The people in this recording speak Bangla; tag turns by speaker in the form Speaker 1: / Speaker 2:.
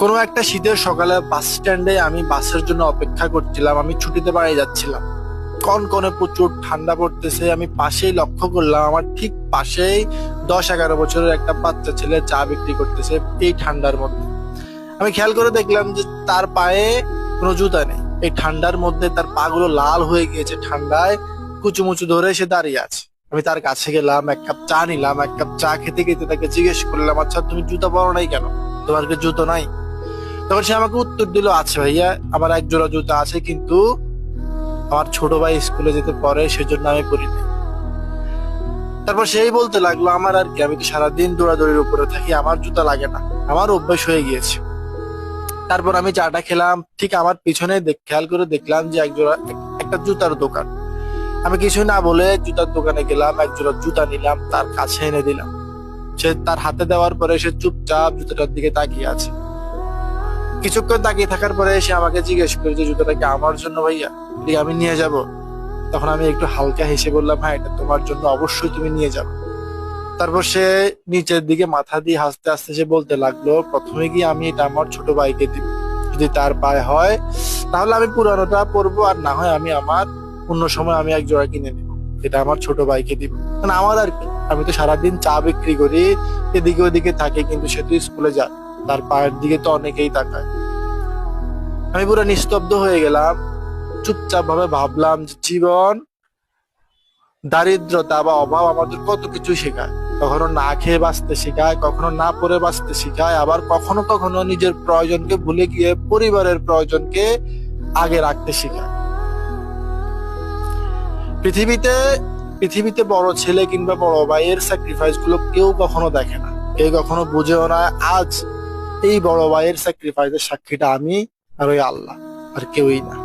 Speaker 1: কোনো একটা শীতের সকালে বাস স্ট্যান্ডে আমি বাসের জন্য অপেক্ষা করছিলাম। আমি ছুটিতে বাড়ি যাচ্ছিলাম। কনকনে প্রচুর ঠান্ডা পড়তেছে। আমি পাশেই লক্ষ্য করলাম, আমার ঠিক পাশেই 10-11 বছরের একটা বাচ্চা ছেলে চা বিক্রি করতেছে এই ঠান্ডার মধ্যে। আমি খেয়াল করে দেখলাম যে তার পায়ে কোনো জুতা নেই। এই ঠান্ডার মধ্যে তার পা গুলো লাল হয়ে গিয়েছে ঠান্ডায়, কুচুমুচু ধরে সে দাঁড়িয়ে আছে। আমি তার কাছে গেলাম, এক কাপ চা নিলাম। এক কাপ চা খেতে খেতে তাকে জিজ্ঞেস করলাম, আচ্ছা তুমি জুতা পরো নাই কেন? তোমার কি জুতো নাই? তখন সে আমাকে উত্তর দিল, আছে ভাইয়া, আমার এক জোড়া জুতা আছে, কিন্তু আমার ছোট ভাই স্কুলে যেতে পারে সেজন্য আমি পরি নাই। তারপর সেই বলতে লাগলো, আমার আর কি, আমি তো সারাদিন দৌড়াদৌড়ির উপরে থাকি, আমার জুতা লাগে না, আমার অভ্যাস হয়ে গিয়েছে। তারপর আমি চাটা খেলাম, ঠিক আমার পিছনে খেয়াল করে দেখলাম যে একটা জুতার দোকান। আমি কিছু না বলে জুতার দোকানে গেলাম, এক জোড়া জুতা নিলাম, তার কাছে এনে দিলাম। সে তার হাতে দেওয়ার পরে সে চুপচাপ জুতাটার দিকে তাকিয়ে আছে। কিছুক্ষণ তাকিয়ে থাকার পরে সে আমাকে জিজ্ঞেস করে যে জুতোটা কি আমার জন্য ভাইয়া, ঠিক আমি নিয়ে যাব? তখন আমি একটু হালকা হেসে বললাম, হ্যাঁ এটা তোমার জন্য, অবশ্যই তুমি নিয়ে যাবে। তারপর সে নিচের দিকে মাথা দিয়ে হাসতে হাসতে সে বলতে লাগলো, প্রথমে গিয়ে আমি এটা আমার ছোট ভাইকে দিব, যদি তার পায়ে হয় তাহলে আমি পুরানোটা পরবো, আর না হয় আমি আমার অন্য সময় আমি এক জোড়া কিনে নিব, এটা আমার ছোট ভাইকে দিব। মানে আমার আর কি, আমি তো সারাদিন চা বিক্রি করি, এদিকে ওদিকে থাকি, কিন্তু সে তো স্কুলে যায়, তার পায়ের দিকে তো অনেকেই তাকায়। আমি পুরো নিস্তব্ধ হয়ে গেলাম। চুপচাপ ভাবে ভাবলাম যে জীবন, দারিদ্রতা বা অভাব আমাদের কত কিছু শেখায়। কখনো না খেয়ে বাঁচতে শেখায়, কখনো না পরে বাঁচতে শেখায়, আবার কখনো কখনো নিজের প্রয়োজনকে ভুলে গিয়ে পরিবারের প্রয়োজনকে আগে রাখতে শেখায়। পৃথিবীতে পৃথিবীতে বড় ছেলে কিংবা বড় ভাইয়ের স্যাক্রিফাইস গুলো কেউ কখনো দেখে না, কেউ কখনো বুঝেও না। আজ এই বড় ভাইয়ের স্যাক্রিফাইসের সাক্ষীটা আমি আর ওই আল্লাহ, আর কেউই না।